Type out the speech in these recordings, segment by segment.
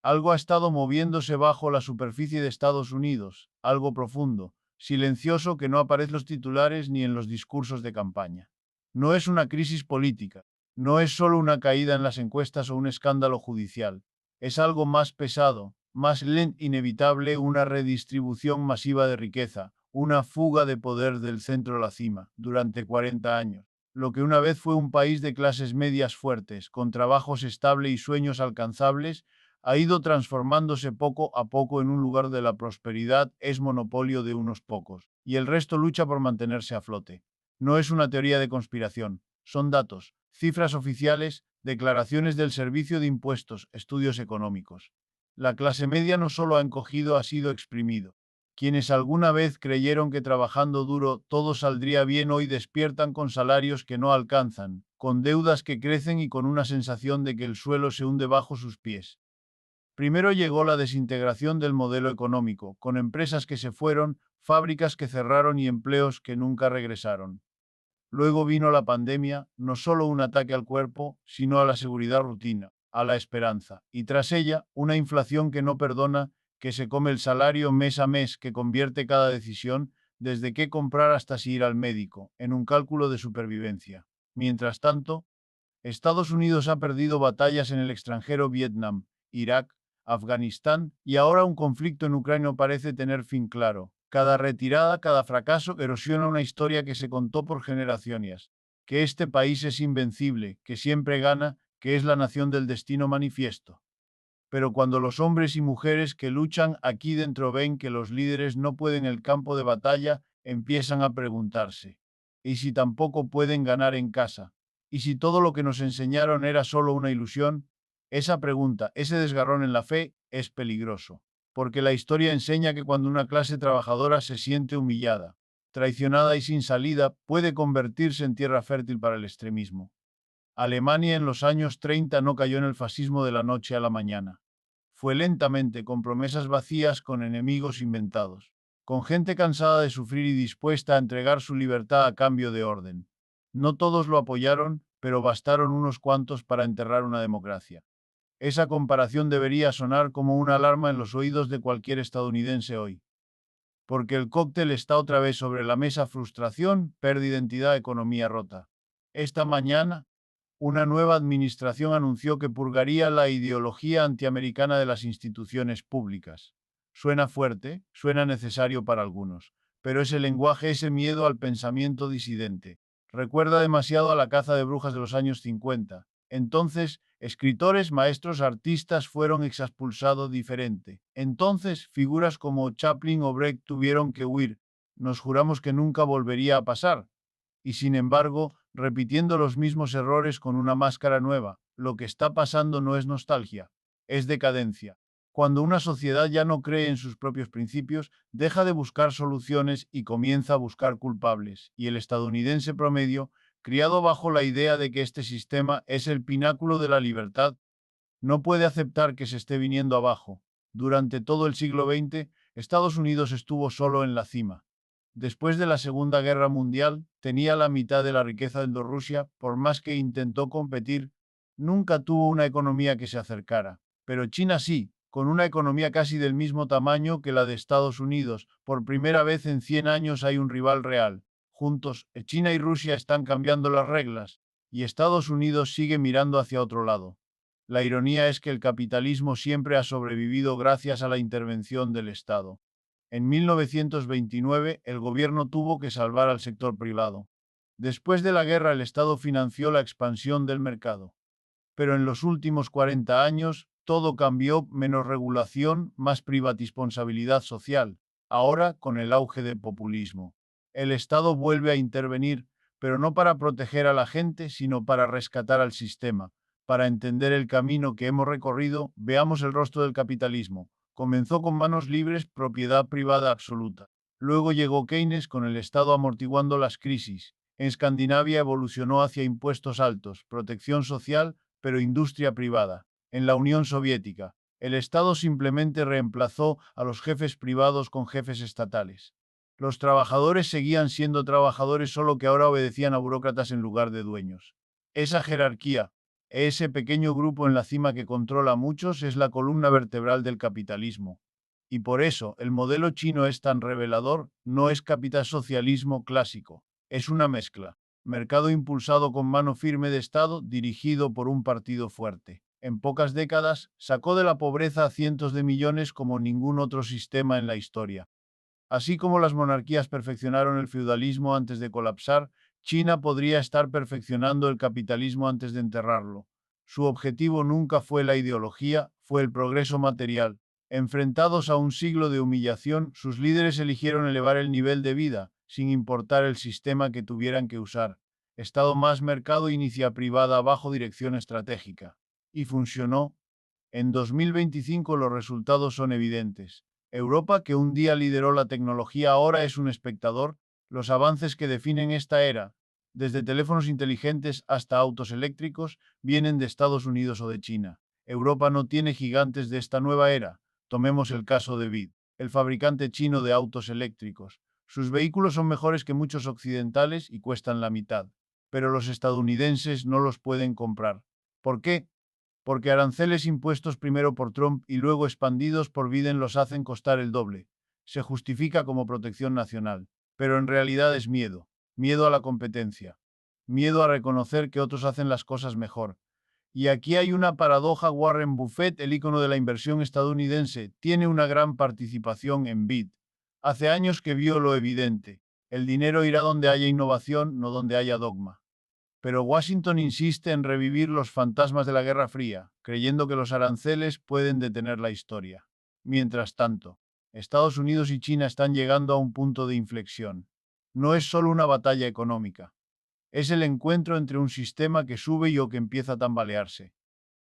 Algo ha estado moviéndose bajo la superficie de Estados Unidos, algo profundo, silencioso que no aparece en los titulares ni en los discursos de campaña. No es una crisis política, no es solo una caída en las encuestas o un escándalo judicial. Es algo más pesado, más lento, inevitable, una redistribución masiva de riqueza, una fuga de poder del centro a la cima, durante 40 años. Lo que una vez fue un país de clases medias fuertes, con trabajos estables y sueños alcanzables, ha ido transformándose poco a poco en un lugar de la prosperidad, es monopolio de unos pocos, y el resto lucha por mantenerse a flote. No es una teoría de conspiración, son datos, cifras oficiales, declaraciones del Servicio de Impuestos, estudios económicos. La clase media no solo ha encogido, ha sido exprimido. Quienes alguna vez creyeron que trabajando duro todo saldría bien hoy despiertan con salarios que no alcanzan, con deudas que crecen y con una sensación de que el suelo se hunde bajo sus pies. Primero llegó la desintegración del modelo económico, con empresas que se fueron, fábricas que cerraron y empleos que nunca regresaron. Luego vino la pandemia, no solo un ataque al cuerpo, sino a la seguridad rutina, a la esperanza, y tras ella, una inflación que no perdona, que se come el salario mes a mes, que convierte cada decisión, desde qué comprar hasta si ir al médico, en un cálculo de supervivencia. Mientras tanto, Estados Unidos ha perdido batallas en el extranjero: Vietnam, Irak, Afganistán, y ahora un conflicto en Ucrania parece tener fin claro. Cada retirada, cada fracaso erosiona una historia que se contó por generaciones. Que este país es invencible, que siempre gana, que es la nación del destino manifiesto. Pero cuando los hombres y mujeres que luchan aquí dentro ven que los líderes no pueden el campo de batalla, empiezan a preguntarse: ¿y si tampoco pueden ganar en casa? ¿Y si todo lo que nos enseñaron era solo una ilusión? Esa pregunta, ese desgarrón en la fe, es peligroso. Porque la historia enseña que cuando una clase trabajadora se siente humillada, traicionada y sin salida, puede convertirse en tierra fértil para el extremismo. Alemania en los años 30 no cayó en el fascismo de la noche a la mañana. Fue lentamente, con promesas vacías, con enemigos inventados, con gente cansada de sufrir y dispuesta a entregar su libertad a cambio de orden. No todos lo apoyaron, pero bastaron unos cuantos para enterrar una democracia. Esa comparación debería sonar como una alarma en los oídos de cualquier estadounidense hoy. Porque el cóctel está otra vez sobre la mesa: frustración, pérdida de identidad, economía rota. Esta mañana, una nueva administración anunció que purgaría la ideología antiamericana de las instituciones públicas. Suena fuerte, suena necesario para algunos, pero ese lenguaje, ese miedo al pensamiento disidente, recuerda demasiado a la caza de brujas de los años 50. Entonces, escritores, maestros, artistas fueron expulsados diferente. Entonces, figuras como Chaplin o Brecht tuvieron que huir. Nos juramos que nunca volvería a pasar, y sin embargo, repitiendo los mismos errores con una máscara nueva. Lo que está pasando no es nostalgia, es decadencia. Cuando una sociedad ya no cree en sus propios principios, deja de buscar soluciones y comienza a buscar culpables. Y el estadounidense promedio, criado bajo la idea de que este sistema es el pináculo de la libertad, no puede aceptar que se esté viniendo abajo. Durante todo el siglo XX, Estados Unidos estuvo solo en la cima. Después de la Segunda Guerra Mundial, tenía la mitad de la riqueza de Rusia. Por más que intentó competir, nunca tuvo una economía que se acercara. Pero China sí, con una economía casi del mismo tamaño que la de Estados Unidos. Por primera vez en 100 años hay un rival real. Juntos, China y Rusia están cambiando las reglas, y Estados Unidos sigue mirando hacia otro lado. La ironía es que el capitalismo siempre ha sobrevivido gracias a la intervención del Estado. En 1929, el gobierno tuvo que salvar al sector privado. Después de la guerra, el Estado financió la expansión del mercado. Pero en los últimos 40 años, todo cambió: menos regulación, más responsabilidad social. Ahora, con el auge del populismo, el Estado vuelve a intervenir, pero no para proteger a la gente, sino para rescatar al sistema. Para entender el camino que hemos recorrido, veamos el rostro del capitalismo. Comenzó con manos libres, propiedad privada absoluta. Luego llegó Keynes, con el Estado amortiguando las crisis. En Escandinavia evolucionó hacia impuestos altos, protección social, pero industria privada. En la Unión Soviética, el Estado simplemente reemplazó a los jefes privados con jefes estatales. Los trabajadores seguían siendo trabajadores, solo que ahora obedecían a burócratas en lugar de dueños. Esa jerarquía, Ese pequeño grupo en la cima que controla a muchos es la columna vertebral del capitalismo. Y por eso el modelo chino es tan revelador, no es capitalsocialismo clásico, es una mezcla. Mercado impulsado con mano firme de Estado, dirigido por un partido fuerte. En pocas décadas, sacó de la pobreza a cientos de millones como ningún otro sistema en la historia. Así como las monarquías perfeccionaron el feudalismo antes de colapsar, China podría estar perfeccionando el capitalismo antes de enterrarlo. Su objetivo nunca fue la ideología, fue el progreso material. Enfrentados a un siglo de humillación, sus líderes eligieron elevar el nivel de vida, sin importar el sistema que tuvieran que usar. Estado más mercado, inicia privada bajo dirección estratégica. Y funcionó. En 2025 los resultados son evidentes. Europa, que un día lideró la tecnología, ahora es un espectador. Los avances que definen esta era, desde teléfonos inteligentes hasta autos eléctricos, vienen de Estados Unidos o de China. Europa no tiene gigantes de esta nueva era. Tomemos el caso de BYD, el fabricante chino de autos eléctricos. Sus vehículos son mejores que muchos occidentales y cuestan la mitad. Pero los estadounidenses no los pueden comprar. ¿Por qué? Porque aranceles impuestos primero por Trump y luego expandidos por Biden los hacen costar el doble. Se justifica como protección nacional, pero en realidad es miedo, miedo a la competencia, miedo a reconocer que otros hacen las cosas mejor. Y aquí hay una paradoja: Warren Buffett, el ícono de la inversión estadounidense, tiene una gran participación en BID. Hace años que vio lo evidente: el dinero irá donde haya innovación, no donde haya dogma. Pero Washington insiste en revivir los fantasmas de la Guerra Fría, creyendo que los aranceles pueden detener la historia. Mientras tanto, Estados Unidos y China están llegando a un punto de inflexión. No es solo una batalla económica, es el encuentro entre un sistema que sube y o que empieza a tambalearse.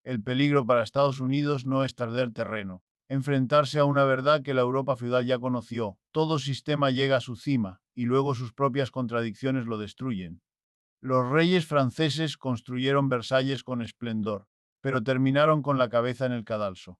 El peligro para Estados Unidos no es perder terreno, enfrentarse a una verdad que la Europa feudal ya conoció: todo sistema llega a su cima, y luego sus propias contradicciones lo destruyen. Los reyes franceses construyeron Versalles con esplendor, pero terminaron con la cabeza en el cadalso.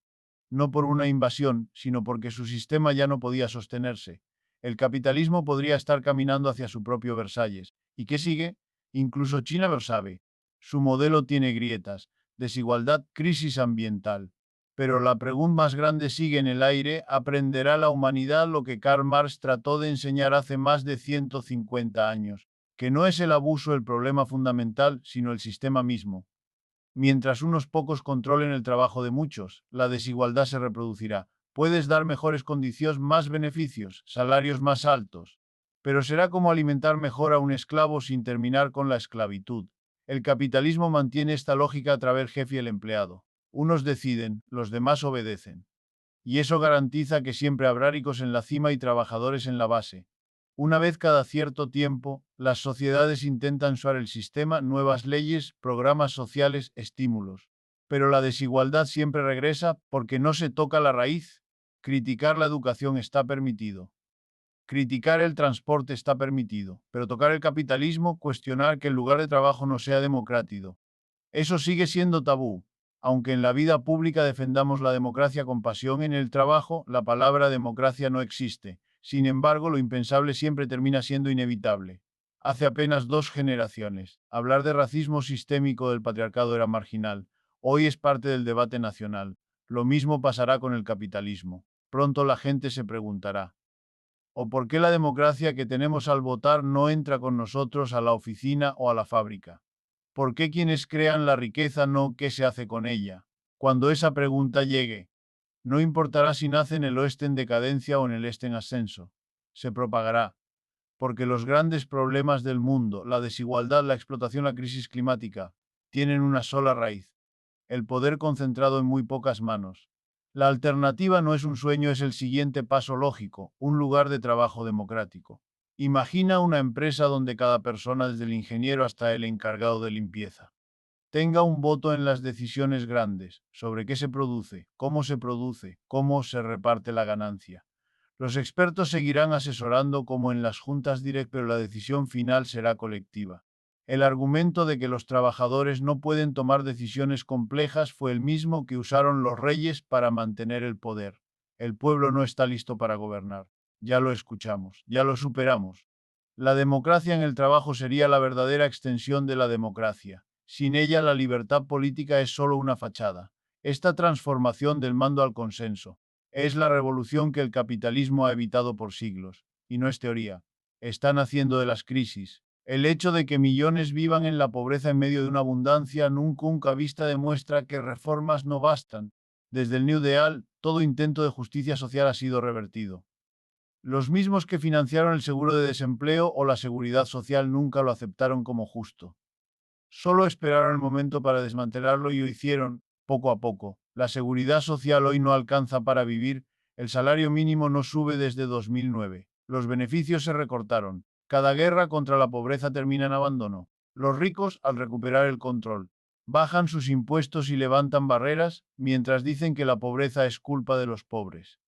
No por una invasión, sino porque su sistema ya no podía sostenerse. El capitalismo podría estar caminando hacia su propio Versalles. ¿Y qué sigue? Incluso China lo sabe. Su modelo tiene grietas, desigualdad, crisis ambiental. Pero la pregunta más grande sigue en el aire: ¿aprenderá la humanidad lo que Karl Marx trató de enseñar hace más de 150 años? Que no es el abuso el problema fundamental, sino el sistema mismo. Mientras unos pocos controlen el trabajo de muchos, la desigualdad se reproducirá. Puedes dar mejores condiciones, más beneficios, salarios más altos, pero será como alimentar mejor a un esclavo sin terminar con la esclavitud. El capitalismo mantiene esta lógica a través del jefe y el empleado. Unos deciden, los demás obedecen. Y eso garantiza que siempre habrá ricos en la cima y trabajadores en la base. Una vez cada cierto tiempo, las sociedades intentan suavizar el sistema: nuevas leyes, programas sociales, estímulos. Pero la desigualdad siempre regresa porque no se toca la raíz. Criticar la educación está permitido. Criticar el transporte está permitido. Pero tocar el capitalismo, cuestionar que el lugar de trabajo no sea democrático, eso sigue siendo tabú. Aunque en la vida pública defendamos la democracia con pasión, en el trabajo la palabra democracia no existe. Sin embargo, lo impensable siempre termina siendo inevitable. Hace apenas 2 generaciones, hablar de racismo sistémico del patriarcado era marginal. Hoy es parte del debate nacional. Lo mismo pasará con el capitalismo. Pronto la gente se preguntará: ¿o por qué la democracia que tenemos al votar no entra con nosotros a la oficina o a la fábrica? ¿Por qué quienes crean la riqueza no qué se hace con ella? Cuando esa pregunta llegue, no importará si nace en el oeste en decadencia o en el este en ascenso. Se propagará. Porque los grandes problemas del mundo, la desigualdad, la explotación, la crisis climática, tienen una sola raíz: el poder concentrado en muy pocas manos. La alternativa no es un sueño, es el siguiente paso lógico: un lugar de trabajo democrático. Imagina una empresa donde cada persona, desde el ingeniero hasta el encargado de limpieza, tenga un voto en las decisiones grandes, sobre qué se produce, cómo se reparte la ganancia. Los expertos seguirán asesorando como en las juntas direct, pero la decisión final será colectiva. El argumento de que los trabajadores no pueden tomar decisiones complejas fue el mismo que usaron los reyes para mantener el poder. El pueblo no está listo para gobernar. Ya lo escuchamos, ya lo superamos. La democracia en el trabajo sería la verdadera extensión de la democracia. Sin ella, la libertad política es solo una fachada. Esta transformación del mando al consenso es la revolución que el capitalismo ha evitado por siglos. Y no es teoría. Están haciendo de las crisis. El hecho de que millones vivan en la pobreza en medio de una abundancia nunca vista demuestra que reformas no bastan. Desde el New Deal, todo intento de justicia social ha sido revertido. Los mismos que financiaron el seguro de desempleo o la seguridad social nunca lo aceptaron como justo. Solo esperaron el momento para desmantelarlo y lo hicieron, poco a poco. La seguridad social hoy no alcanza para vivir, el salario mínimo no sube desde 2009. Los beneficios se recortaron. Cada guerra contra la pobreza termina en abandono. Los ricos, al recuperar el control, bajan sus impuestos y levantan barreras, mientras dicen que la pobreza es culpa de los pobres.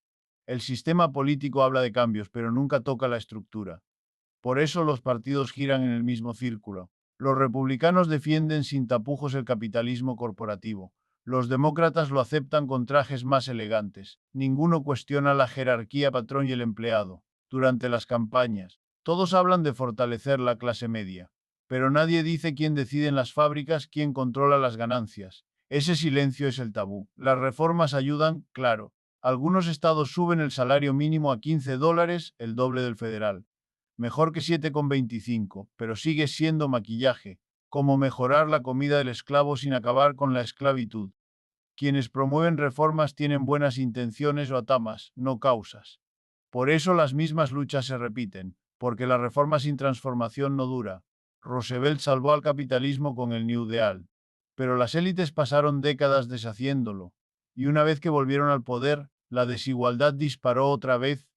El sistema político habla de cambios, pero nunca toca la estructura. Por eso los partidos giran en el mismo círculo. Los republicanos defienden sin tapujos el capitalismo corporativo. Los demócratas lo aceptan con trajes más elegantes. Ninguno cuestiona la jerarquía patrón y el empleado. Durante las campañas, todos hablan de fortalecer la clase media. Pero nadie dice quién decide en las fábricas, quién controla las ganancias. Ese silencio es el tabú. Las reformas ayudan, claro. Algunos estados suben el salario mínimo a $15, el doble del federal. Mejor que 7,25, pero sigue siendo maquillaje, como mejorar la comida del esclavo sin acabar con la esclavitud. Quienes promueven reformas tienen buenas intenciones o atamas, no causas. Por eso las mismas luchas se repiten, porque la reforma sin transformación no dura. Roosevelt salvó al capitalismo con el New Deal, pero las élites pasaron décadas deshaciéndolo, y una vez que volvieron al poder, la desigualdad disparó otra vez.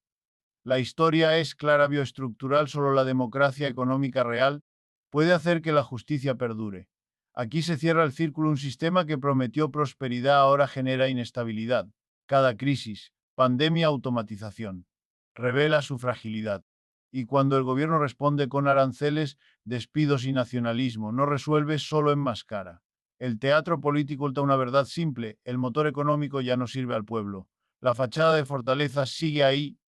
La historia es clara bioestructural, solo la democracia económica real puede hacer que la justicia perdure. Aquí se cierra el círculo, un sistema que prometió prosperidad ahora genera inestabilidad. Cada crisis, pandemia, automatización, revela su fragilidad. Y cuando el gobierno responde con aranceles, despidos y nacionalismo, no resuelve, solo enmascara. El teatro político oculta una verdad simple: el motor económico ya no sirve al pueblo. La fachada de fortaleza sigue ahí,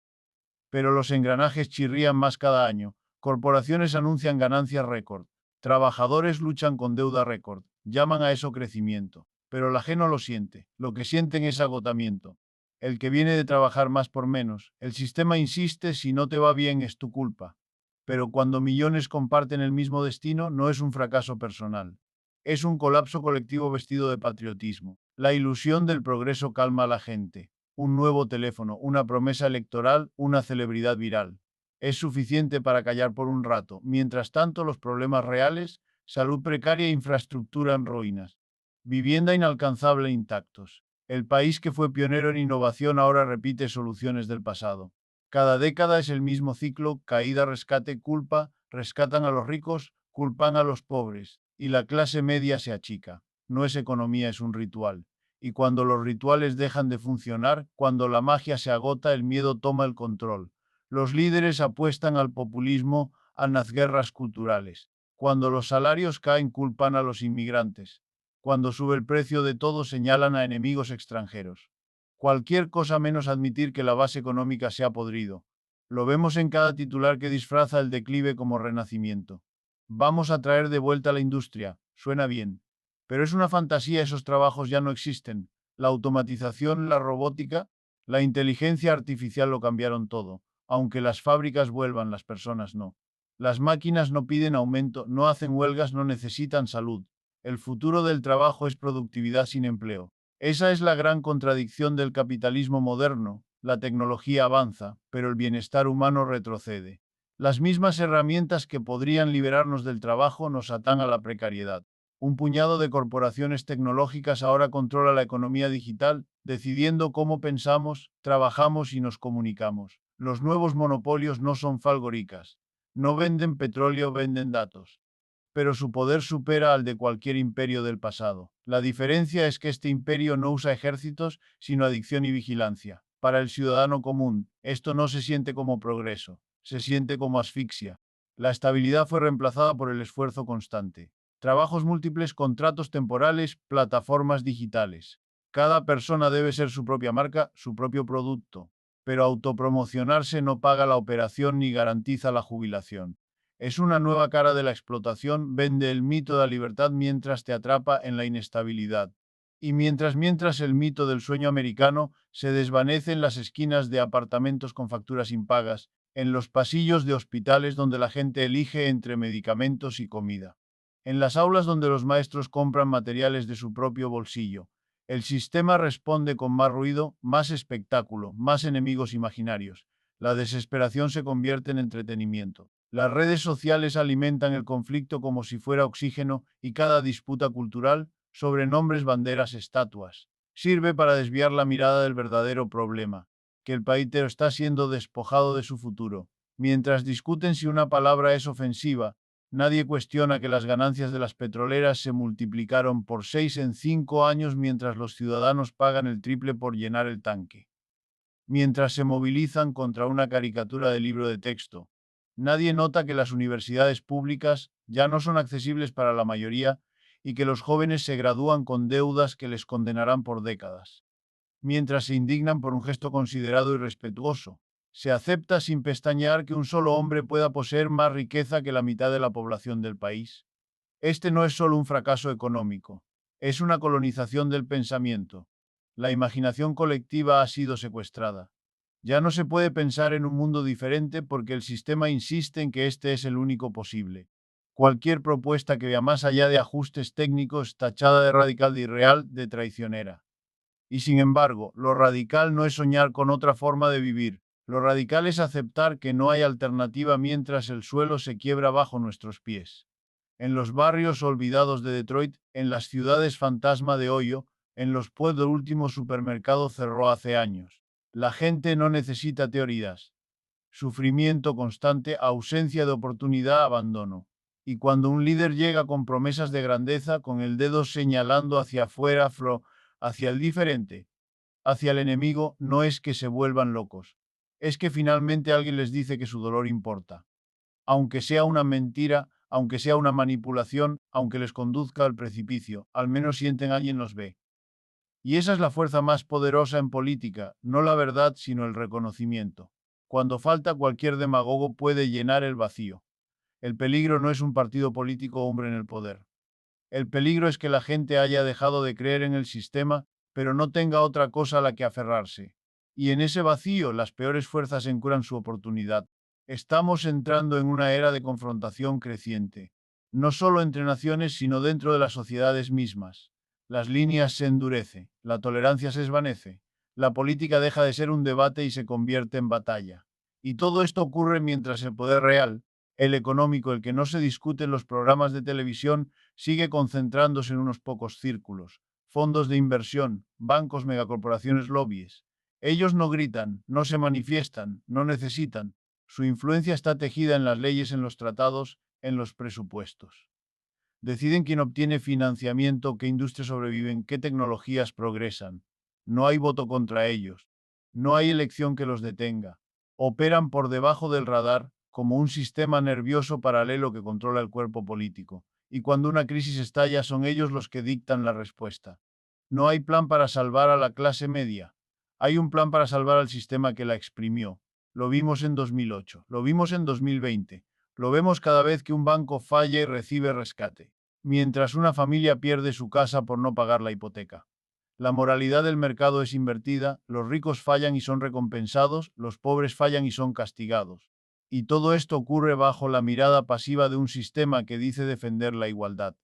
pero los engranajes chirrían más cada año. Corporaciones anuncian ganancias récord. Trabajadores luchan con deuda récord. Llaman a eso crecimiento. Pero la gente no lo siente. Lo que sienten es agotamiento. El que viene de trabajar más por menos. El sistema insiste: si no te va bien es tu culpa. Pero cuando millones comparten el mismo destino, no es un fracaso personal. Es un colapso colectivo vestido de patriotismo. La ilusión del progreso calma a la gente. Un nuevo teléfono, una promesa electoral, una celebridad viral. Es suficiente para callar por un rato. Mientras tanto, los problemas reales, salud precaria e infraestructura en ruinas. Vivienda inalcanzable intactos. El país que fue pionero en innovación ahora repite soluciones del pasado. Cada década es el mismo ciclo: caída, rescate, culpa, rescatan a los ricos, culpan a los pobres, y la clase media se achica. No es economía, es un ritual. Y cuando los rituales dejan de funcionar, cuando la magia se agota, el miedo toma el control. Los líderes apuestan al populismo, a las guerras culturales. Cuando los salarios caen, culpan a los inmigrantes. Cuando sube el precio de todo, señalan a enemigos extranjeros. Cualquier cosa menos admitir que la base económica se ha podrido. Lo vemos en cada titular que disfraza el declive como renacimiento. Vamos a traer de vuelta la industria. Suena bien. Pero es una fantasía, esos trabajos ya no existen. La automatización, la robótica, la inteligencia artificial lo cambiaron todo. Aunque las fábricas vuelvan, las personas no. Las máquinas no piden aumento, no hacen huelgas, no necesitan salud. El futuro del trabajo es productividad sin empleo. Esa es la gran contradicción del capitalismo moderno. La tecnología avanza, pero el bienestar humano retrocede. Las mismas herramientas que podrían liberarnos del trabajo nos atan a la precariedad. Un puñado de corporaciones tecnológicas ahora controla la economía digital, decidiendo cómo pensamos, trabajamos y nos comunicamos. Los nuevos monopolios no son falgoricas. No venden petróleo, venden datos. Pero su poder supera al de cualquier imperio del pasado. La diferencia es que este imperio no usa ejércitos, sino adicción y vigilancia. Para el ciudadano común, esto no se siente como progreso, se siente como asfixia. La estabilidad fue reemplazada por el esfuerzo constante. Trabajos múltiples, contratos temporales, plataformas digitales. Cada persona debe ser su propia marca, su propio producto. Pero autopromocionarse no paga la operación ni garantiza la jubilación. Es una nueva cara de la explotación, vende el mito de la libertad mientras te atrapa en la inestabilidad. Y mientras el mito del sueño americano se desvanece en las esquinas de apartamentos con facturas impagas, en los pasillos de hospitales donde la gente elige entre medicamentos y comida, en las aulas donde los maestros compran materiales de su propio bolsillo. El sistema responde con más ruido, más espectáculo, más enemigos imaginarios. La desesperación se convierte en entretenimiento. Las redes sociales alimentan el conflicto como si fuera oxígeno y cada disputa cultural, sobre nombres, banderas, estatuas, sirve para desviar la mirada del verdadero problema, que el país está siendo despojado de su futuro. Mientras discuten si una palabra es ofensiva, nadie cuestiona que las ganancias de las petroleras se multiplicaron por 6 en 5 años mientras los ciudadanos pagan el triple por llenar el tanque. Mientras se movilizan contra una caricatura de libro de texto, nadie nota que las universidades públicas ya no son accesibles para la mayoría y que los jóvenes se gradúan con deudas que les condenarán por décadas. Mientras se indignan por un gesto considerado y respetuoso, se acepta sin pestañear que un solo hombre pueda poseer más riqueza que la mitad de la población del país. Este no es solo un fracaso económico, es una colonización del pensamiento. La imaginación colectiva ha sido secuestrada. Ya no se puede pensar en un mundo diferente porque el sistema insiste en que este es el único posible. Cualquier propuesta que vea más allá de ajustes técnicos tachada de radical, de irreal, de traicionera. Y sin embargo, lo radical no es soñar con otra forma de vivir. Lo radical es aceptar que no hay alternativa mientras el suelo se quiebra bajo nuestros pies. En los barrios olvidados de Detroit, en las ciudades fantasma de Ohio, en los pueblos, el último supermercado cerró hace años. La gente no necesita teorías. Sufrimiento constante, ausencia de oportunidad, abandono. Y cuando un líder llega con promesas de grandeza, con el dedo señalando hacia afuera, hacia el diferente, hacia el enemigo, no es que se vuelvan locos. Es que finalmente alguien les dice que su dolor importa. Aunque sea una mentira, aunque sea una manipulación, aunque les conduzca al precipicio, al menos sienten alguien los ve. Y esa es la fuerza más poderosa en política, no la verdad, sino el reconocimiento. Cuando falta, cualquier demagogo puede llenar el vacío. El peligro no es un partido político o hombre en el poder. El peligro es que la gente haya dejado de creer en el sistema, pero no tenga otra cosa a la que aferrarse. Y en ese vacío, las peores fuerzas encuentran su oportunidad. Estamos entrando en una era de confrontación creciente, no solo entre naciones, sino dentro de las sociedades mismas. Las líneas se endurecen, la tolerancia se desvanece, la política deja de ser un debate y se convierte en batalla. Y todo esto ocurre mientras el poder real, el económico, el que no se discute en los programas de televisión, sigue concentrándose en unos pocos círculos. Fondos de inversión, bancos, megacorporaciones, lobbies. Ellos no gritan, no se manifiestan, no necesitan. Su influencia está tejida en las leyes, en los tratados, en los presupuestos. Deciden quién obtiene financiamiento, qué industrias sobreviven, qué tecnologías progresan. No hay voto contra ellos. No hay elección que los detenga. Operan por debajo del radar, como un sistema nervioso paralelo que controla el cuerpo político. Y cuando una crisis estalla, son ellos los que dictan la respuesta. No hay plan para salvar a la clase media. Hay un plan para salvar al sistema que la exprimió. Lo vimos en 2008, lo vimos en 2020, lo vemos cada vez que un banco falla y recibe rescate, mientras una familia pierde su casa por no pagar la hipoteca. La moralidad del mercado es invertida, los ricos fallan y son recompensados, los pobres fallan y son castigados. Y todo esto ocurre bajo la mirada pasiva de un sistema que dice defender la igualdad.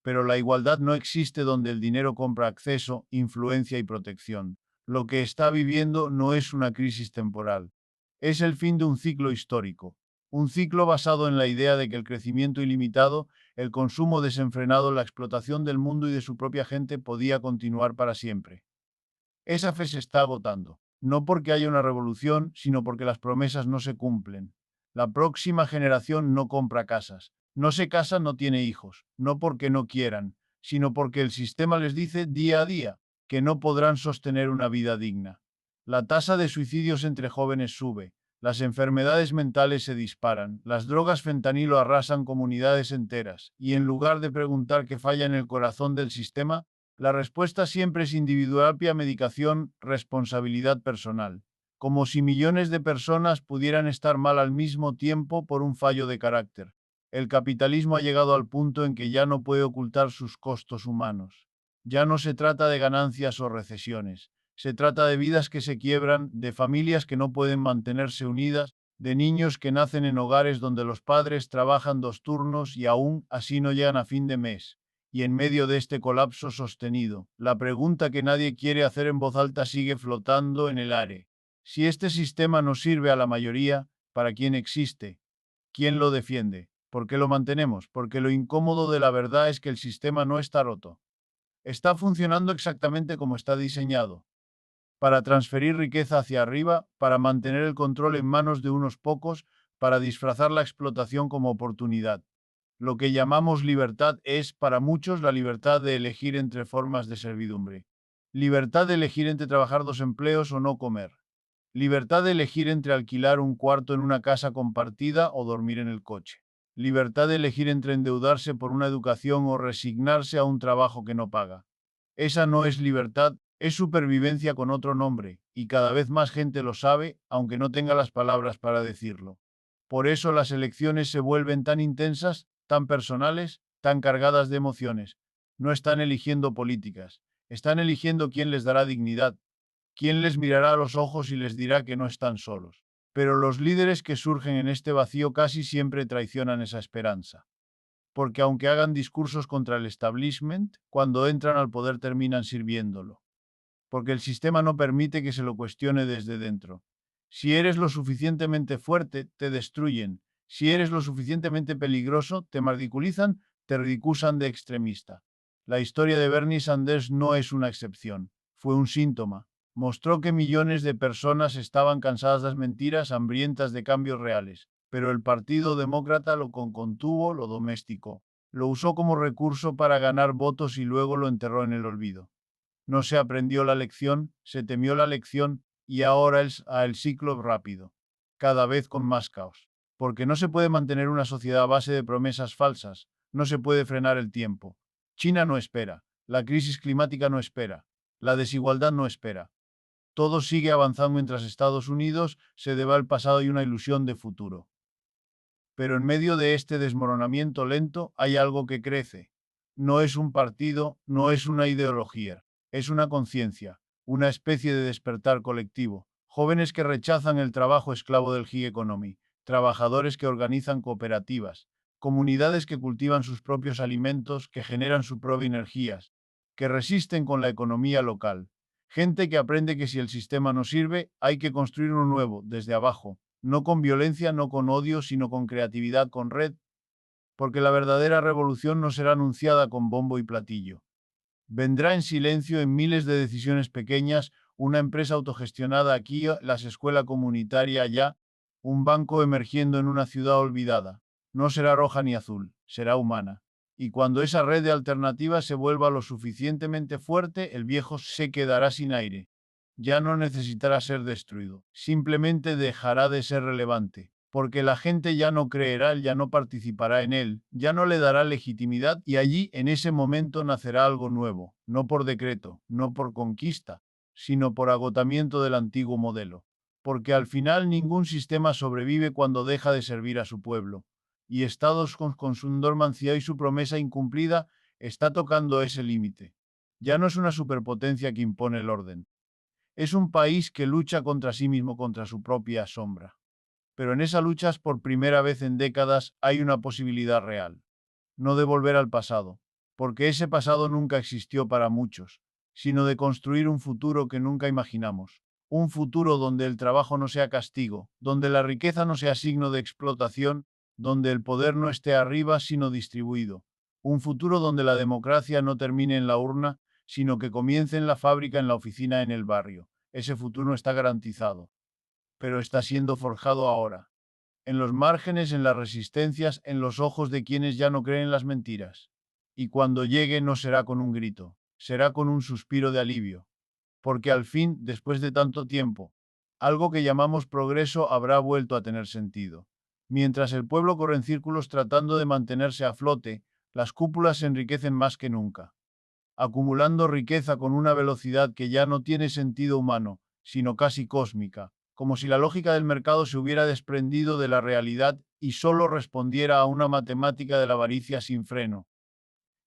Pero la igualdad no existe donde el dinero compra acceso, influencia y protección. Lo que está viviendo no es una crisis temporal. Es el fin de un ciclo histórico. Un ciclo basado en la idea de que el crecimiento ilimitado, el consumo desenfrenado, la explotación del mundo y de su propia gente podía continuar para siempre. Esa fe se está agotando. No porque haya una revolución, sino porque las promesas no se cumplen. La próxima generación no compra casas. No se casa, no tiene hijos. No porque no quieran, sino porque el sistema les dice día a día que no podrán sostener una vida digna. La tasa de suicidios entre jóvenes sube. Las enfermedades mentales se disparan. Las drogas fentanilo arrasan comunidades enteras. Y en lugar de preguntar qué falla en el corazón del sistema, la respuesta siempre es individual, medicación, responsabilidad personal. como si millones de personas pudieran estar mal al mismo tiempo por un fallo de carácter. El capitalismo ha llegado al punto en que ya no puede ocultar sus costos humanos. Ya no se trata de ganancias o recesiones. Se trata de vidas que se quiebran, de familias que no pueden mantenerse unidas, de niños que nacen en hogares donde los padres trabajan 2 turnos y aún así no llegan a fin de mes. Y en medio de este colapso sostenido, la pregunta que nadie quiere hacer en voz alta sigue flotando en el aire. Si este sistema no sirve a la mayoría, ¿para quién existe? ¿Quién lo defiende? ¿Por qué lo mantenemos? Porque lo incómodo de la verdad es que el sistema no está roto. Está funcionando exactamente como está diseñado, para transferir riqueza hacia arriba, para mantener el control en manos de unos pocos, para disfrazar la explotación como oportunidad. Lo que llamamos libertad es, para muchos, la libertad de elegir entre formas de servidumbre. Libertad de elegir entre trabajar 2 empleos o no comer. Libertad de elegir entre alquilar un cuarto en una casa compartida o dormir en el coche. Libertad de elegir entre endeudarse por una educación o resignarse a un trabajo que no paga. Esa no es libertad, es supervivencia con otro nombre, y cada vez más gente lo sabe, aunque no tenga las palabras para decirlo. Por eso las elecciones se vuelven tan intensas, tan personales, tan cargadas de emociones. No están eligiendo políticas, están eligiendo quién les dará dignidad, quién les mirará a los ojos y les dirá que no están solos. Pero los líderes que surgen en este vacío casi siempre traicionan esa esperanza. Porque aunque hagan discursos contra el establishment, cuando entran al poder terminan sirviéndolo. Porque el sistema no permite que se lo cuestione desde dentro. Si eres lo suficientemente fuerte, te destruyen. Si eres lo suficientemente peligroso, te ridiculizan, te ridiculan de extremista. La historia de Bernie Sanders no es una excepción, fue un síntoma. Mostró que millones de personas estaban cansadas de las mentiras, hambrientas de cambios reales, pero el Partido Demócrata lo contuvo, lo domesticó. Lo usó como recurso para ganar votos y luego lo enterró en el olvido. No se aprendió la lección, se temió la lección y ahora el ciclo rápido, cada vez con más caos. Porque no se puede mantener una sociedad a base de promesas falsas, no se puede frenar el tiempo. China no espera, la crisis climática no espera, la desigualdad no espera. Todo sigue avanzando mientras Estados Unidos se deba al pasado y una ilusión de futuro. Pero en medio de este desmoronamiento lento hay algo que crece. No es un partido, no es una ideología, es una conciencia, una especie de despertar colectivo. Jóvenes que rechazan el trabajo esclavo del gig economy, trabajadores que organizan cooperativas, comunidades que cultivan sus propios alimentos, que generan sus propias energías, que resisten con la economía local. Gente que aprende que si el sistema no sirve, hay que construir uno nuevo, desde abajo, no con violencia, no con odio, sino con creatividad, con red, porque la verdadera revolución no será anunciada con bombo y platillo. Vendrá en silencio en miles de decisiones pequeñas, una empresa autogestionada aquí, la escuela comunitaria allá, un banco emergiendo en una ciudad olvidada. No será roja ni azul, será humana. Y cuando esa red de alternativas se vuelva lo suficientemente fuerte, el viejo se quedará sin aire. Ya no necesitará ser destruido, simplemente dejará de ser relevante, porque la gente ya no creerá, ya no participará en él, ya no le dará legitimidad y allí en ese momento nacerá algo nuevo, no por decreto, no por conquista, sino por agotamiento del antiguo modelo. Porque al final ningún sistema sobrevive cuando deja de servir a su pueblo. Y Estados con su dormancia y su promesa incumplida está tocando ese límite. Ya no es una superpotencia que impone el orden. Es un país que lucha contra sí mismo, contra su propia sombra. Pero en esa lucha, por primera vez en décadas, hay una posibilidad real. No de volver al pasado, porque ese pasado nunca existió para muchos, sino de construir un futuro que nunca imaginamos. Un futuro donde el trabajo no sea castigo, donde la riqueza no sea signo de explotación, donde el poder no esté arriba, sino distribuido. Un futuro donde la democracia no termine en la urna, sino que comience en la fábrica, en la oficina, en el barrio. Ese futuro no está garantizado, pero está siendo forjado ahora. En los márgenes, en las resistencias, en los ojos de quienes ya no creen en las mentiras. Y cuando llegue no será con un grito, será con un suspiro de alivio. Porque al fin, después de tanto tiempo, algo que llamamos progreso habrá vuelto a tener sentido. Mientras el pueblo corre en círculos tratando de mantenerse a flote, las cúpulas se enriquecen más que nunca, acumulando riqueza con una velocidad que ya no tiene sentido humano, sino casi cósmica, como si la lógica del mercado se hubiera desprendido de la realidad y solo respondiera a una matemática de la avaricia sin freno.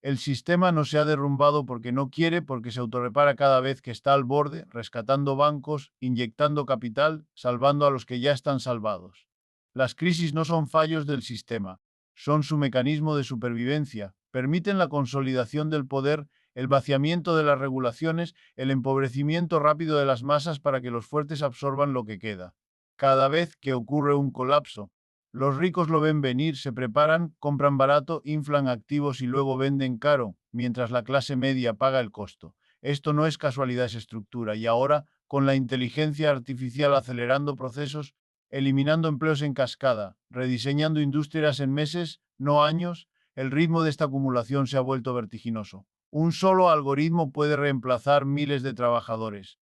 El sistema no se ha derrumbado porque no quiere, porque se autorrepara cada vez que está al borde, rescatando bancos, inyectando capital, salvando a los que ya están salvados. Las crisis no son fallos del sistema, son su mecanismo de supervivencia, permiten la consolidación del poder, el vaciamiento de las regulaciones, el empobrecimiento rápido de las masas para que los fuertes absorban lo que queda. Cada vez que ocurre un colapso, los ricos lo ven venir, se preparan, compran barato, inflan activos y luego venden caro, mientras la clase media paga el costo. Esto no es casualidad, es estructura. Y ahora, con la inteligencia artificial acelerando procesos, eliminando empleos en cascada, rediseñando industrias en meses, no años, el ritmo de esta acumulación se ha vuelto vertiginoso. Un solo algoritmo puede reemplazar miles de trabajadores.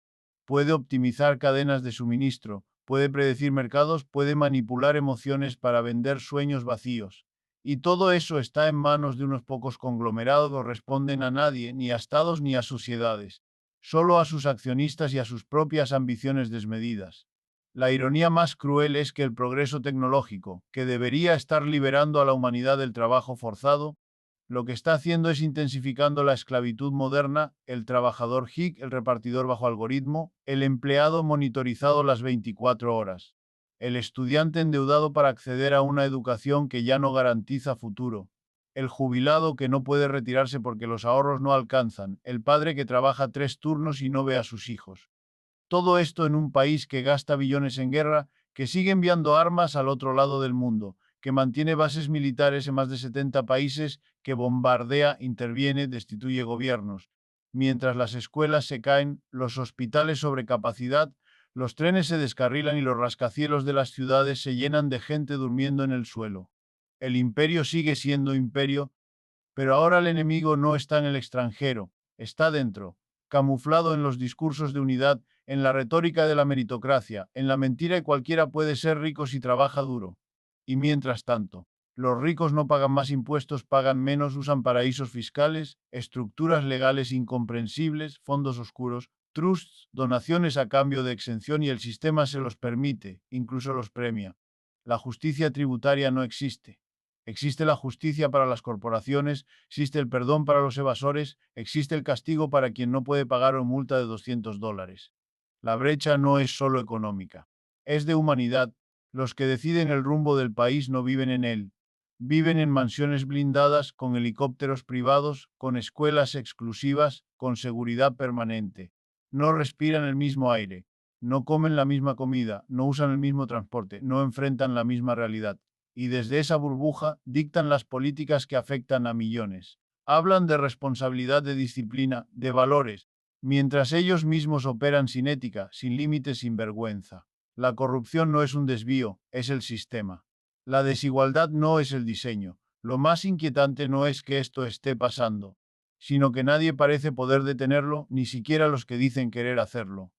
Puede optimizar cadenas de suministro, puede predecir mercados, puede manipular emociones para vender sueños vacíos. Y todo eso está en manos de unos pocos conglomerados, no responden a nadie, ni a estados ni a sociedades, solo a sus accionistas y a sus propias ambiciones desmedidas. La ironía más cruel es que el progreso tecnológico, que debería estar liberando a la humanidad del trabajo forzado, lo que está haciendo es intensificando la esclavitud moderna, el trabajador hic, el repartidor bajo algoritmo, el empleado monitorizado las 24 horas, el estudiante endeudado para acceder a una educación que ya no garantiza futuro, el jubilado que no puede retirarse porque los ahorros no alcanzan, el padre que trabaja 3 turnos y no ve a sus hijos. Todo esto en un país que gasta billones en guerra, que sigue enviando armas al otro lado del mundo, que mantiene bases militares en más de 70 países, que bombardea, interviene, destituye gobiernos. Mientras las escuelas se caen, los hospitales sobre capacidad, los trenes se descarrilan y los rascacielos de las ciudades se llenan de gente durmiendo en el suelo. El imperio sigue siendo imperio, pero ahora el enemigo no está en el extranjero, está dentro, camuflado en los discursos de unidad, en la retórica de la meritocracia, en la mentira y cualquiera puede ser rico si trabaja duro. Y mientras tanto, los ricos no pagan más impuestos, pagan menos, usan paraísos fiscales, estructuras legales incomprensibles, fondos oscuros, trusts, donaciones a cambio de exención y el sistema se los permite, incluso los premia. La justicia tributaria no existe. Existe la justicia para las corporaciones, existe el perdón para los evasores, existe el castigo para quien no puede pagar una multa de $200. La brecha no es solo económica, es de humanidad. Los que deciden el rumbo del país no viven en él. Viven en mansiones blindadas, con helicópteros privados, con escuelas exclusivas, con seguridad permanente. No respiran el mismo aire, no comen la misma comida, no usan el mismo transporte, no enfrentan la misma realidad y desde esa burbuja dictan las políticas que afectan a millones. Hablan de responsabilidad, de disciplina, de valores, mientras ellos mismos operan sin ética, sin límites, sin vergüenza. La corrupción no es un desvío, es el sistema. La desigualdad no es el diseño. Lo más inquietante no es que esto esté pasando, sino que nadie parece poder detenerlo, ni siquiera los que dicen querer hacerlo.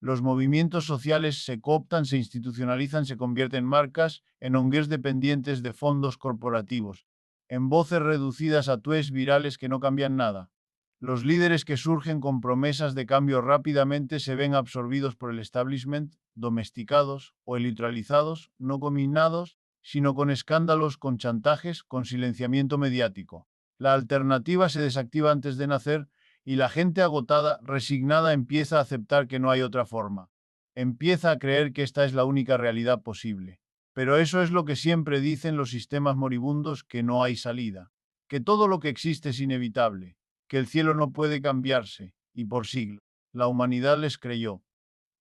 Los movimientos sociales se cooptan, se institucionalizan, se convierten en marcas, en ONGs dependientes de fondos corporativos, en voces reducidas a tuits virales que no cambian nada. Los líderes que surgen con promesas de cambio rápidamente se ven absorbidos por el establishment, domesticados o elitralizados, no combinados, sino con escándalos, con chantajes, con silenciamiento mediático. La alternativa se desactiva antes de nacer y la gente agotada, resignada, empieza a aceptar que no hay otra forma. Empieza a creer que esta es la única realidad posible. Pero eso es lo que siempre dicen los sistemas moribundos, que no hay salida, que todo lo que existe es inevitable, que el cielo no puede cambiarse, y por siglos. La humanidad les creyó.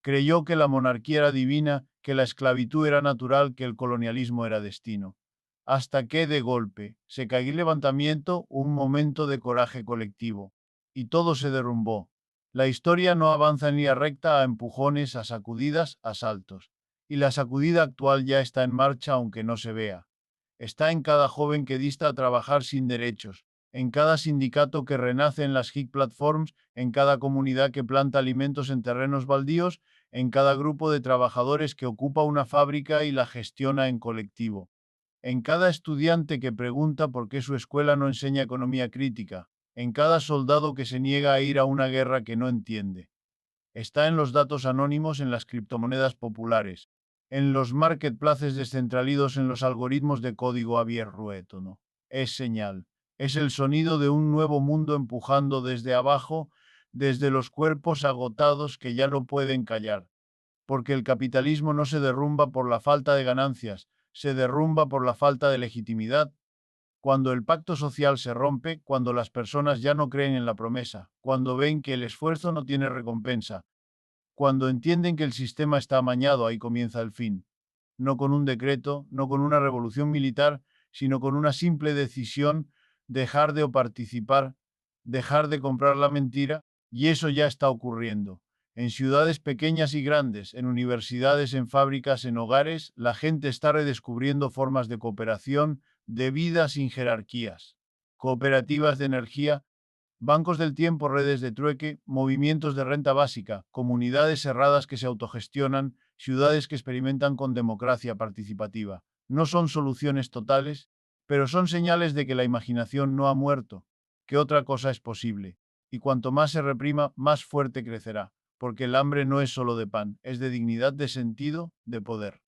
Creyó que la monarquía era divina, que la esclavitud era natural, que el colonialismo era destino. Hasta que, de golpe, se cayó el levantamiento, un momento de coraje colectivo y todo se derrumbó. La historia no avanza en línea recta, a empujones, a sacudidas, a saltos. Y la sacudida actual ya está en marcha aunque no se vea. Está en cada joven que dista a trabajar sin derechos, en cada sindicato que renace en las gig platforms, en cada comunidad que planta alimentos en terrenos baldíos, en cada grupo de trabajadores que ocupa una fábrica y la gestiona en colectivo, en cada estudiante que pregunta por qué su escuela no enseña economía crítica, en cada soldado que se niega a ir a una guerra que no entiende. Está en los datos anónimos en las criptomonedas populares, en los marketplaces descentralizados, en los algoritmos de código abierto, ¿no? Es señal. Es el sonido de un nuevo mundo empujando desde abajo, desde los cuerpos agotados que ya no pueden callar. Porque el capitalismo no se derrumba por la falta de ganancias, se derrumba por la falta de legitimidad. Cuando el pacto social se rompe, cuando las personas ya no creen en la promesa, cuando ven que el esfuerzo no tiene recompensa, cuando entienden que el sistema está amañado, ahí comienza el fin. No con un decreto, no con una revolución militar, sino con una simple decisión: dejar de participar, dejar de comprar la mentira, y eso ya está ocurriendo. En ciudades pequeñas y grandes, en universidades, en fábricas, en hogares, la gente está redescubriendo formas de cooperación, de vida sin jerarquías. Cooperativas de energía, bancos del tiempo, redes de trueque, movimientos de renta básica, comunidades cerradas que se autogestionan, ciudades que experimentan con democracia participativa. No son soluciones totales, pero son señales de que la imaginación no ha muerto, que otra cosa es posible. Y cuanto más se reprima, más fuerte crecerá, porque el hambre no es solo de pan, es de dignidad, de sentido, de poder.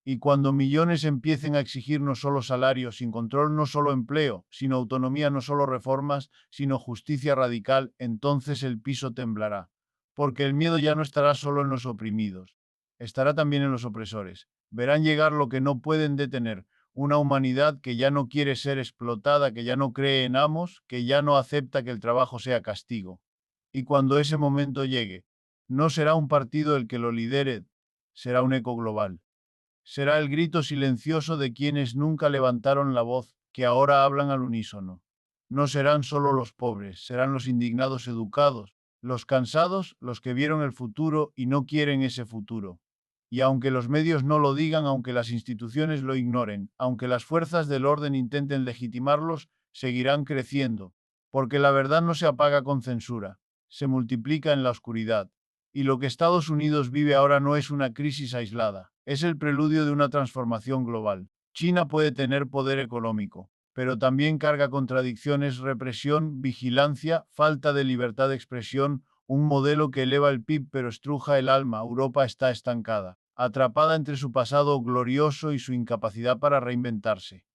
Y cuando millones empiecen a exigir no solo salario, sin control, no solo empleo, sino autonomía, no solo reformas, sino justicia radical, entonces el piso temblará. Porque el miedo ya no estará solo en los oprimidos, estará también en los opresores. Verán llegar lo que no pueden detener, una humanidad que ya no quiere ser explotada, que ya no cree en amos, que ya no acepta que el trabajo sea castigo. Y cuando ese momento llegue, no será un partido el que lo lidere, será un eco global. Será el grito silencioso de quienes nunca levantaron la voz, que ahora hablan al unísono. No serán solo los pobres, serán los indignados educados, los cansados, los que vieron el futuro y no quieren ese futuro. Y aunque los medios no lo digan, aunque las instituciones lo ignoren, aunque las fuerzas del orden intenten legitimarlos, seguirán creciendo, porque la verdad no se apaga con censura, se multiplica en la oscuridad. Y lo que Estados Unidos vive ahora no es una crisis aislada, es el preludio de una transformación global. China puede tener poder económico, pero también carga contradicciones: represión, vigilancia, falta de libertad de expresión, un modelo que eleva el PIB pero estruja el alma. Europa está estancada, atrapada entre su pasado glorioso y su incapacidad para reinventarse.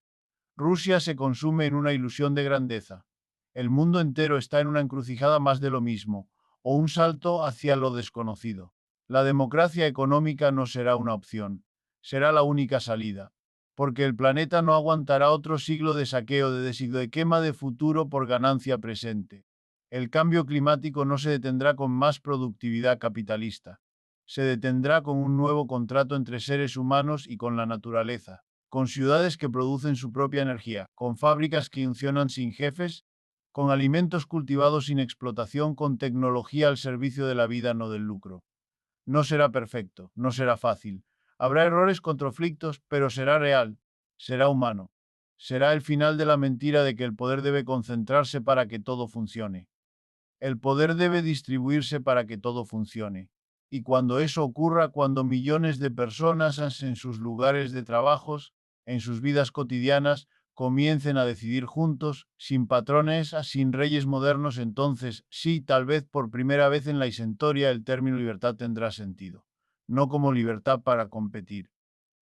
Rusia se consume en una ilusión de grandeza. El mundo entero está en una encrucijada: más de lo mismo, o un salto hacia lo desconocido. La democracia económica no será una opción, será la única salida, porque el planeta no aguantará otro siglo de saqueo, de designo, de quema de futuro por ganancia presente. El cambio climático no se detendrá con más productividad capitalista, se detendrá con un nuevo contrato entre seres humanos y con la naturaleza, con ciudades que producen su propia energía, con fábricas que funcionan sin jefes, con alimentos cultivados sin explotación, con tecnología al servicio de la vida, no del lucro. No será perfecto, no será fácil. Habrá errores, conflictos, pero será real, será humano. Será el final de la mentira de que el poder debe concentrarse para que todo funcione. El poder debe distribuirse para que todo funcione. Y cuando eso ocurra, cuando millones de personas en sus lugares de trabajos, en sus vidas cotidianas, comiencen a decidir juntos, sin patrones, sin reyes modernos, entonces, sí, tal vez por primera vez en la historia, el término libertad tendrá sentido. No como libertad para competir,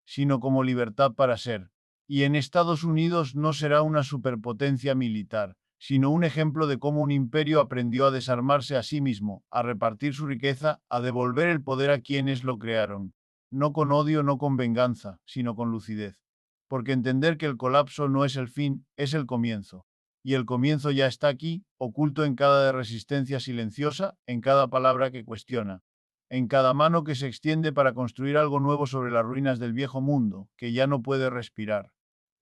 sino como libertad para ser. Y en Estados Unidos no será una superpotencia militar, sino un ejemplo de cómo un imperio aprendió a desarmarse a sí mismo, a repartir su riqueza, a devolver el poder a quienes lo crearon. No con odio, no con venganza, sino con lucidez. Porque entender que el colapso no es el fin, es el comienzo. Y el comienzo ya está aquí, oculto en cada resistencia silenciosa, en cada palabra que cuestiona, en cada mano que se extiende para construir algo nuevo sobre las ruinas del viejo mundo, que ya no puede respirar.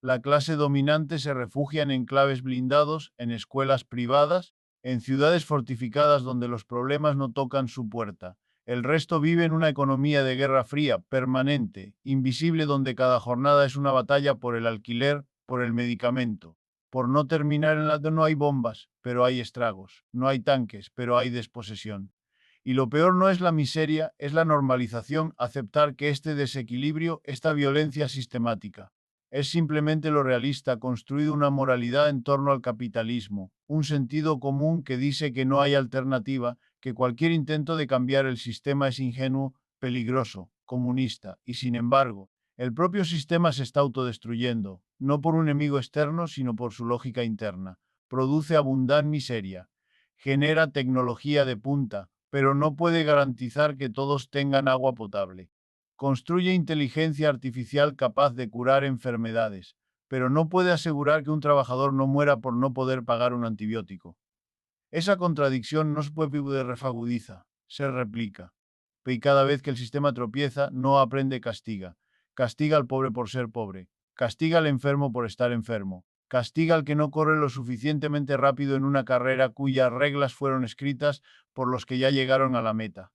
La clase dominante se refugia en enclaves blindados, en escuelas privadas, en ciudades fortificadas donde los problemas no tocan su puerta. El resto vive en una economía de guerra fría, permanente, invisible, donde cada jornada es una batalla por el alquiler, por el medicamento, por no terminar en la... No hay bombas, pero hay estragos. No hay tanques, pero hay desposesión. Y lo peor no es la miseria, es la normalización, aceptar que este desequilibrio, esta violencia sistemática, es simplemente lo realista, construido una moralidad en torno al capitalismo, un sentido común que dice que no hay alternativa, que cualquier intento de cambiar el sistema es ingenuo, peligroso, comunista, y sin embargo, el propio sistema se está autodestruyendo, no por un enemigo externo, sino por su lógica interna. Produce abundante miseria, genera tecnología de punta, pero no puede garantizar que todos tengan agua potable. Construye inteligencia artificial capaz de curar enfermedades, pero no puede asegurar que un trabajador no muera por no poder pagar un antibiótico. Esa contradicción no se puede refagudiza, se replica. Y cada vez que el sistema tropieza, no aprende, castiga. Castiga al pobre por ser pobre. Castiga al enfermo por estar enfermo. Castiga al que no corre lo suficientemente rápido en una carrera cuyas reglas fueron escritas por los que ya llegaron a la meta.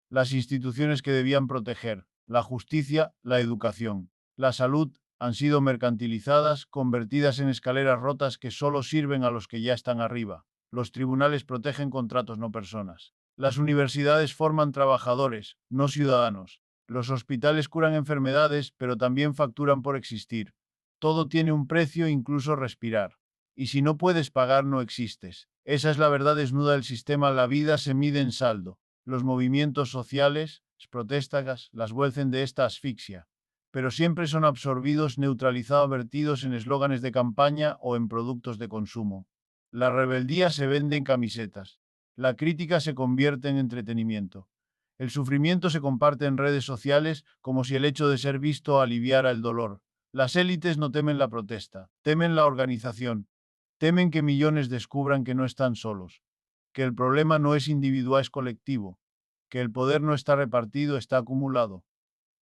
Las instituciones que debían proteger, la justicia, la educación, la salud, han sido mercantilizadas, convertidas en escaleras rotas que solo sirven a los que ya están arriba. Los tribunales protegen contratos, no personas. Las universidades forman trabajadores, no ciudadanos. Los hospitales curan enfermedades, pero también facturan por existir. Todo tiene un precio, incluso respirar. Y si no puedes pagar, no existes. Esa es la verdad desnuda del sistema. La vida se mide en saldo. Los movimientos sociales, protestas, las vuelven de esta asfixia, pero siempre son absorbidos, neutralizados, vertidos en eslóganes de campaña o en productos de consumo. La rebeldía se vende en camisetas. La crítica se convierte en entretenimiento. El sufrimiento se comparte en redes sociales como si el hecho de ser visto aliviara el dolor. Las élites no temen la protesta, temen la organización, temen que millones descubran que no están solos, que el problema no es individual, es colectivo, que el poder no está repartido, está acumulado,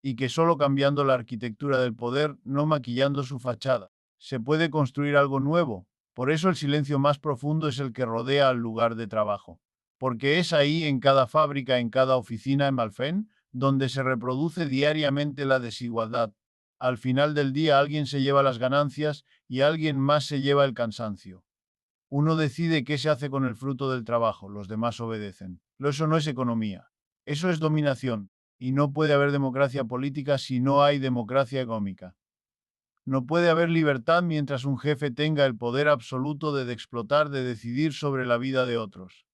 y que solo cambiando la arquitectura del poder, no maquillando su fachada, se puede construir algo nuevo. Por eso el silencio más profundo es el que rodea al lugar de trabajo, porque es ahí, en cada fábrica, en cada oficina, en Malfen, donde se reproduce diariamente la desigualdad. Al final del día alguien se lleva las ganancias y alguien más se lleva el cansancio. Uno decide qué se hace con el fruto del trabajo, los demás obedecen. Eso no es economía, eso es dominación. Y no puede haber democracia política si no hay democracia económica. No puede haber libertad mientras un jefe tenga el poder absoluto de explotar, de decidir sobre la vida de otros.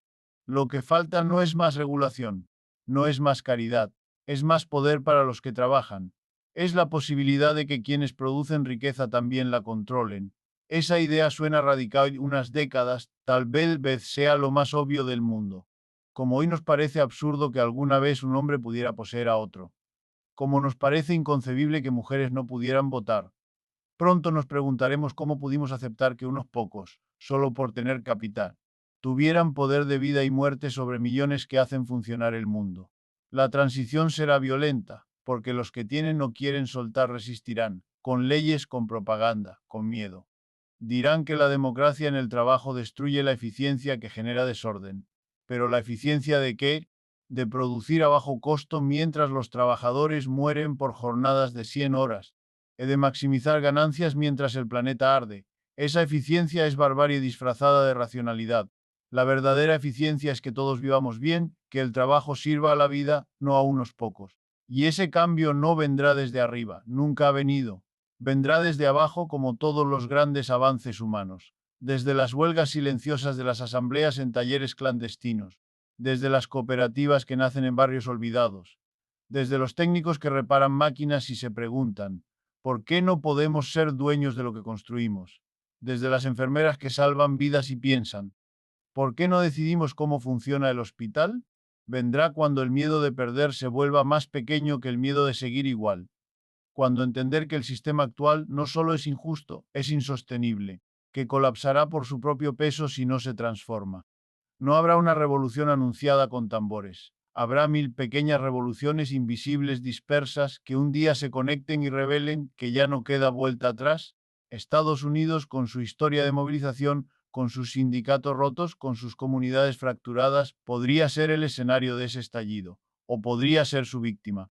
Lo que falta no es más regulación, no es más caridad, es más poder para los que trabajan. Es la posibilidad de que quienes producen riqueza también la controlen. Esa idea suena radical unas décadas, tal vez sea lo más obvio del mundo. Como hoy nos parece absurdo que alguna vez un hombre pudiera poseer a otro. Como nos parece inconcebible que mujeres no pudieran votar. Pronto nos preguntaremos cómo pudimos aceptar que unos pocos, solo por tener capital, tuvieran poder de vida y muerte sobre millones que hacen funcionar el mundo. La transición será violenta, porque los que tienen no quieren soltar, resistirán, con leyes, con propaganda, con miedo. Dirán que la democracia en el trabajo destruye la eficiencia, que genera desorden. ¿Pero la eficiencia de qué? De producir a bajo costo mientras los trabajadores mueren por jornadas de 100 horas. He de maximizar ganancias mientras el planeta arde. Esa eficiencia es barbarie disfrazada de racionalidad. La verdadera eficiencia es que todos vivamos bien, que el trabajo sirva a la vida, no a unos pocos. Y ese cambio no vendrá desde arriba, nunca ha venido. Vendrá desde abajo, como todos los grandes avances humanos. Desde las huelgas silenciosas de las asambleas en talleres clandestinos. Desde las cooperativas que nacen en barrios olvidados. Desde los técnicos que reparan máquinas y se preguntan, ¿por qué no podemos ser dueños de lo que construimos? Desde las enfermeras que salvan vidas y piensan, ¿por qué no decidimos cómo funciona el hospital? Vendrá cuando el miedo de perder se vuelva más pequeño que el miedo de seguir igual. Cuando entender que el sistema actual no solo es injusto, es insostenible, que colapsará por su propio peso si no se transforma. No habrá una revolución anunciada con tambores. Habrá 1000 pequeñas revoluciones invisibles dispersas que un día se conecten y revelen que ya no queda vuelta atrás. Estados Unidos, con su historia de movilización, con sus sindicatos rotos, con sus comunidades fracturadas, podría ser el escenario de ese estallido, o podría ser su víctima.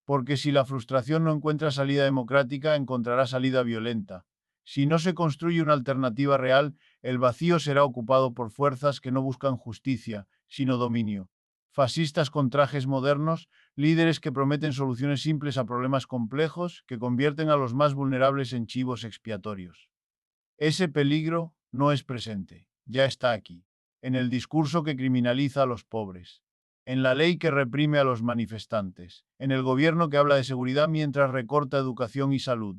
Porque si la frustración no encuentra salida democrática, encontrará salida violenta. Si no se construye una alternativa real, el vacío será ocupado por fuerzas que no buscan justicia, sino dominio. Fascistas con trajes modernos, líderes que prometen soluciones simples a problemas complejos, que convierten a los más vulnerables en chivos expiatorios. Ese peligro no es presente, ya está aquí. en el discurso que criminaliza a los pobres, en la ley que reprime a los manifestantes, en el gobierno que habla de seguridad mientras recorta educación y salud,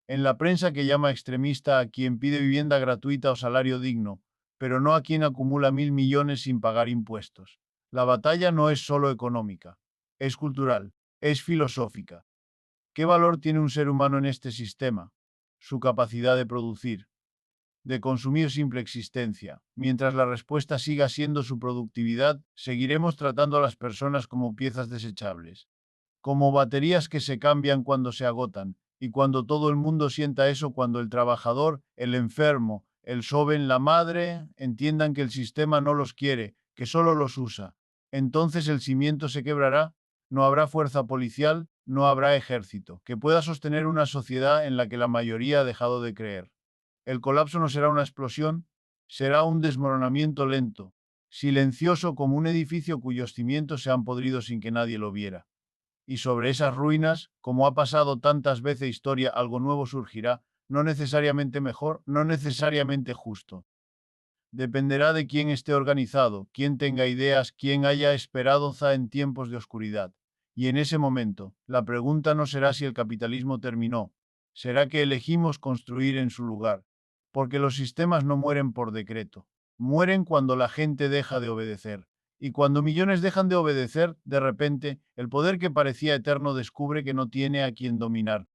en la prensa que llama extremista a quien pide vivienda gratuita o salario digno, pero no a quien acumula 1.000 millones sin pagar impuestos. La batalla no es solo económica, es cultural, es filosófica. ¿Qué valor tiene un ser humano en este sistema? Su capacidad de producir, de consumir simple existencia. Mientras la respuesta siga siendo su productividad, seguiremos tratando a las personas como piezas desechables, como baterías que se cambian cuando se agotan, y cuando todo el mundo sienta eso, cuando el trabajador, el enfermo, el joven, la madre, entiendan que el sistema no los quiere, que solo los usa, entonces el cimiento se quebrará, no habrá fuerza policial, no habrá ejército, que pueda sostener una sociedad en la que la mayoría ha dejado de creer. El colapso no será una explosión, será un desmoronamiento lento, silencioso como un edificio cuyos cimientos se han podrido sin que nadie lo viera. Y sobre esas ruinas, como ha pasado tantas veces historia, algo nuevo surgirá, no necesariamente mejor, no necesariamente justo. Dependerá de quién esté organizado, quién tenga ideas, quién haya esperanza en tiempos de oscuridad. Y en ese momento, la pregunta no será si el capitalismo terminó, será que elegimos construir en su lugar. Porque los sistemas no mueren por decreto, mueren cuando la gente deja de obedecer. Y cuando millones dejan de obedecer, de repente, el poder que parecía eterno descubre que no tiene a quien dominar.